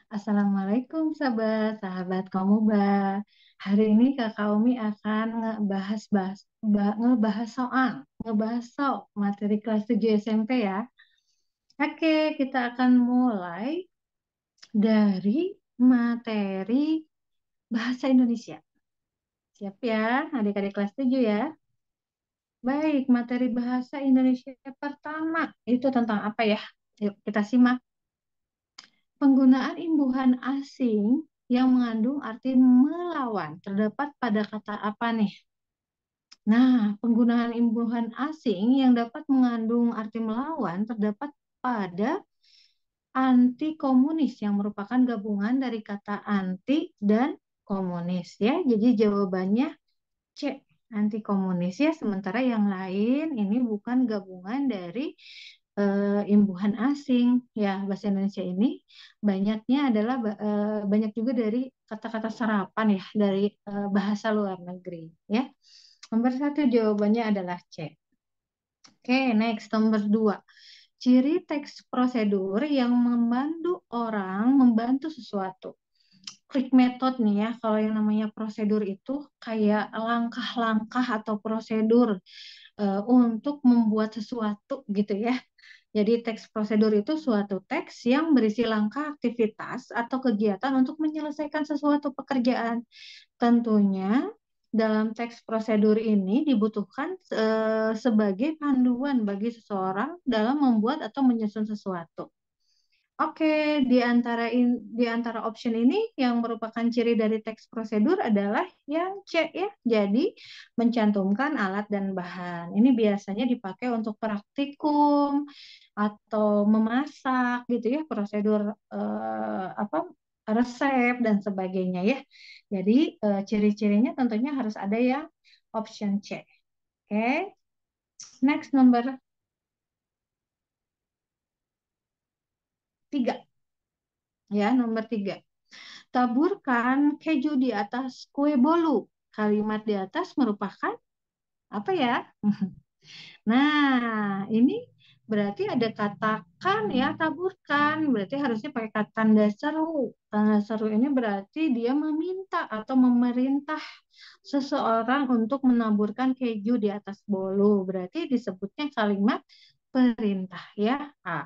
Assalamualaikum sahabat Komuba. Hari ini Kakak Umi akan ngebahas soal materi kelas 7 SMP ya. Oke, kita akan mulai dari materi bahasa Indonesia. Siap ya, adik-adik kelas 7 ya. Baik, materi bahasa Indonesia pertama itu tentang apa ya? Yuk kita simak. Penggunaan imbuhan asing yang mengandung arti melawan terdapat pada kata apa nih? Nah, penggunaan imbuhan asing yang dapat mengandung arti melawan terdapat pada anti komunis yang merupakan gabungan dari kata anti dan komunis ya. Jadi jawabannya C, anti komunis ya. Sementara yang lain ini bukan gabungan dari imbuhan asing ya. Bahasa Indonesia ini banyaknya adalah banyak juga dari kata-kata serapan ya dari bahasa luar negeri ya. Nomor satu jawabannya adalah C. Oke, next nomor dua. Ciri teks prosedur yang membantu orang membantu sesuatu. Klik metode nih ya, kalau yang namanya prosedur itu kayak langkah-langkah atau prosedur untuk membuat sesuatu gitu ya. Jadi teks prosedur itu suatu teks yang berisi langkah aktivitas atau kegiatan untuk menyelesaikan sesuatu pekerjaan. Tentunya dalam teks prosedur ini dibutuhkan sebagai panduan bagi seseorang dalam membuat atau menyusun sesuatu. Oke, di antara option ini yang merupakan ciri dari teks prosedur adalah yang C ya. Jadi mencantumkan alat dan bahan. Ini biasanya dipakai untuk praktikum atau memasak gitu ya, prosedur apa resep dan sebagainya ya. Jadi ciri-cirinya tentunya harus ada yang option C. Oke. Next nomor 3 ya, nomor 3. Taburkan keju di atas kue bolu. Kalimat di atas merupakan apa ya? Nah, ini berarti ada katakan ya, taburkan. Berarti harusnya pakai kata tanda seru. Tanda seru ini berarti dia meminta atau memerintah seseorang untuk menaburkan keju di atas bolu. Berarti disebutnya kalimat perintah ya. A.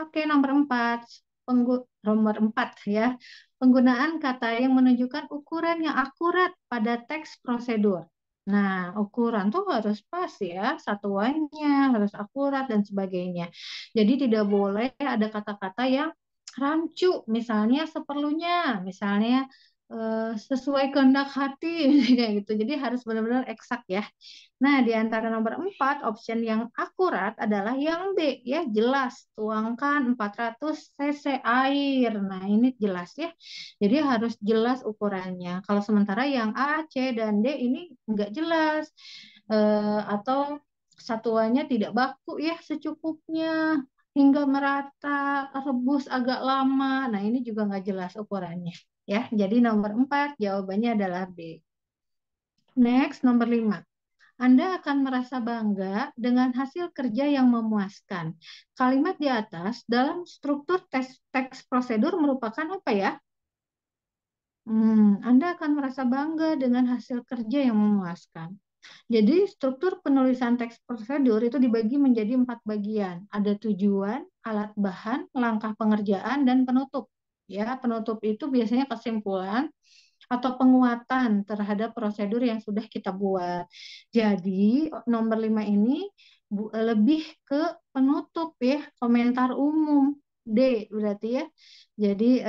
Oke, nomor empat ya. Penggunaan kata yang menunjukkan ukuran yang akurat pada teks prosedur. Nah, ukuran tuh harus pas ya, satuannya harus akurat dan sebagainya. Jadi tidak boleh ada kata-kata yang rancu, misalnya seperlunya, misalnya sesuai kehendak hati, kayak gitu. Jadi harus benar-benar eksak ya. Nah, di antara nomor 4, option yang akurat adalah yang B, ya, jelas. Tuangkan 400 cc air. Nah, ini jelas ya. Jadi harus jelas ukurannya. Kalau sementara yang A, C, dan D ini enggak jelas. Atau satuannya tidak baku ya, secukupnya. Hingga merata, rebus agak lama. Nah, ini juga enggak jelas ukurannya. Ya, jadi nomor 4 jawabannya adalah B. Next, nomor 5. Anda akan merasa bangga dengan hasil kerja yang memuaskan. Kalimat di atas dalam struktur teks prosedur merupakan apa ya? Anda akan merasa bangga dengan hasil kerja yang memuaskan. Jadi struktur penulisan teks prosedur itu dibagi menjadi 4 bagian. Ada tujuan, alat bahan, langkah pengerjaan, dan penutup. Ya, penutup itu biasanya kesimpulan atau penguatan terhadap prosedur yang sudah kita buat. Jadi nomor 5 ini lebih ke penutup ya, komentar umum. D berarti ya. Jadi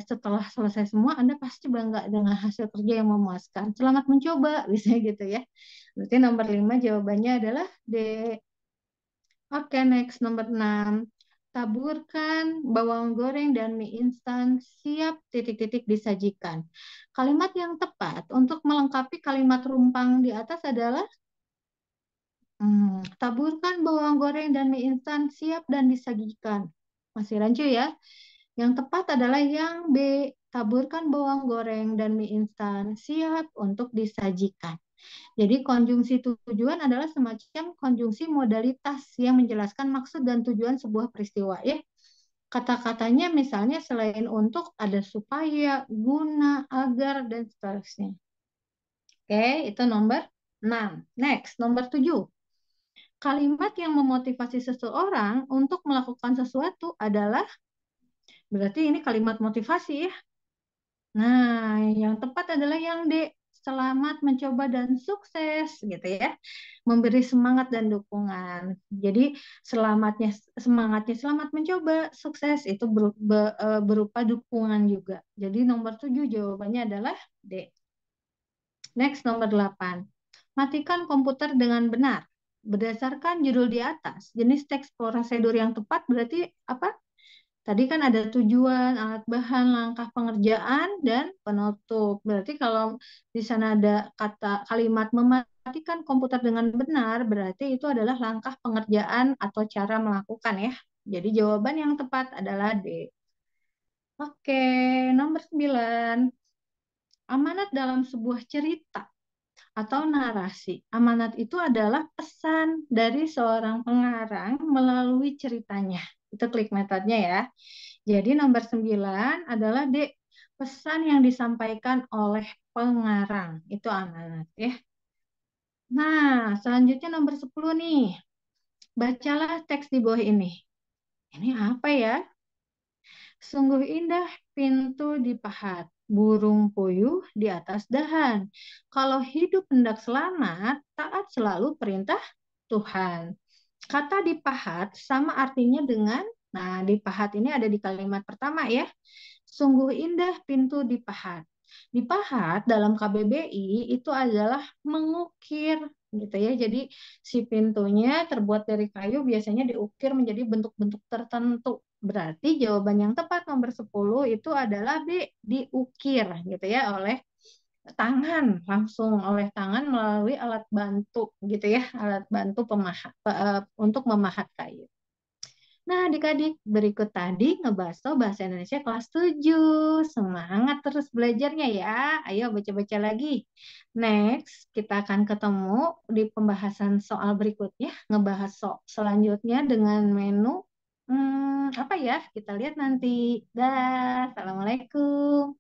setelah selesai semua Anda pasti bangga dengan hasil kerja yang memuaskan. Selamat mencoba, bisa gitu ya. Berarti nomor 5 jawabannya adalah D. Oke, next nomor 6. Taburkan bawang goreng dan mie instan siap titik-titik disajikan. Kalimat yang tepat untuk melengkapi kalimat rumpang di atas adalah taburkan bawang goreng dan mie instan siap dan disajikan. Masih rancu ya. Yang tepat adalah yang B. Taburkan bawang goreng dan mie instan siap untuk disajikan. Jadi konjungsi tujuan adalah semacam konjungsi modalitas yang menjelaskan maksud dan tujuan sebuah peristiwa ya. Kata-katanya misalnya selain untuk ada supaya, guna, agar, dan seterusnya. Oke, itu nomor 6. Next, nomor 7. Kalimat yang memotivasi seseorang untuk melakukan sesuatu adalah, berarti ini kalimat motivasi ya. Nah, yang tepat adalah yang D. Selamat mencoba dan sukses gitu ya. Memberi semangat dan dukungan. Jadi semangatnya selamat mencoba, sukses itu berupa dukungan juga. Jadi nomor 7 jawabannya adalah D. Next, nomor 8. Matikan komputer dengan benar. Berdasarkan judul di atas, jenis teks prosedur yang tepat berarti apa? Tadi kan ada tujuan, alat bahan, langkah pengerjaan, dan penutup. Berarti kalau di sana ada kata kalimat mematikan komputer dengan benar, berarti itu adalah langkah pengerjaan atau cara melakukan ya. Jadi jawaban yang tepat adalah D. Oke, nomor 9. Amanat dalam sebuah cerita atau narasi. Amanat itu adalah pesan dari seorang pengarang melalui ceritanya. Itu klik metodenya ya. Jadi nomor 9 adalah D, pesan yang disampaikan oleh pengarang. Itu amanat ya. Nah, selanjutnya nomor 10 nih. Bacalah teks di bawah ini. Ini apa ya? Sungguh indah pintu dipahat, burung puyuh di atas dahan. Kalau hidup hendak selamat, taat selalu perintah Tuhan. Kata dipahat sama artinya dengan, nah dipahat ini ada di kalimat pertama ya. Sungguh indah pintu dipahat. Dipahat dalam KBBI itu adalah mengukir gitu ya. Jadi si pintunya terbuat dari kayu biasanya diukir menjadi bentuk-bentuk tertentu. Berarti jawaban yang tepat nomor 10 itu adalah B, diukir gitu ya oleh tangan, langsung oleh tangan melalui alat bantu gitu ya, alat bantu untuk memahat kayu. Nah, adik-adik, berikut tadi ngebaso bahasa Indonesia kelas 7. Semangat terus belajarnya ya. Ayo baca-baca lagi. Next, kita akan ketemu di pembahasan soal berikutnya. Ngebahas selanjutnya dengan menu apa ya? Kita lihat nanti. Dah, Assalamualaikum.